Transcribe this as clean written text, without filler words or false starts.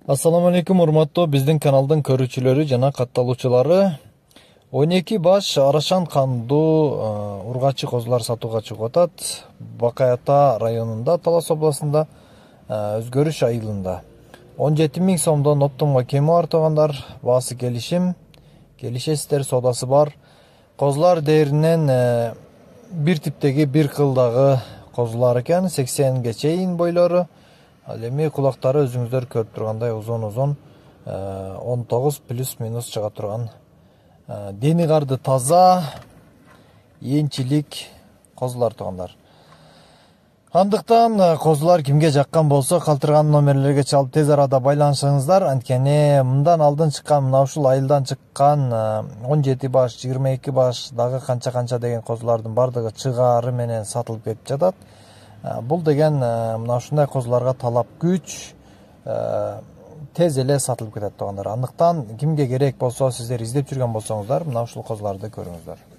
Assalamu alaikum, урматтуу биздин каналдын көрүүчүлөрү жана катталуучулары. 12 баш арашан кандуу ургачы козулар сатууга чыгып атат. Бакай Ата районунда, Талас областында, Өзгөрүш айылында. 17 000 сомдон оптомго кеми бар туугандар. Баасы келишесиздер, соодасы бар. Козулар дээринен бир типтеги бир кылдагы козулар экен, 80 чейин бойлору. Ал эми кулактары өзүңүздөр көрүп тургандай узун 19 плюс-минус чыга турган. Дени карды таза, энчилик козулар туугандар. Андыктан козулар кимге жаккан болсо, калтырган номерлерге чалып тез арада байланышыңыздар. Анткени мындан алдын чыккан, мына ушул айылдан чыккан 17 баш, 22 баш, дагы канча деген козулардын бардыгы чыгаары менен сатылып кетип жатат. Бул деген мына ушундай козуларга талап күч, тез эле сатылып кетет туугандар. Андыктан кимге керек болсо, сиздер издеп жүргөн болсоңуздар, мына ушул козуларды көрүңүздөр.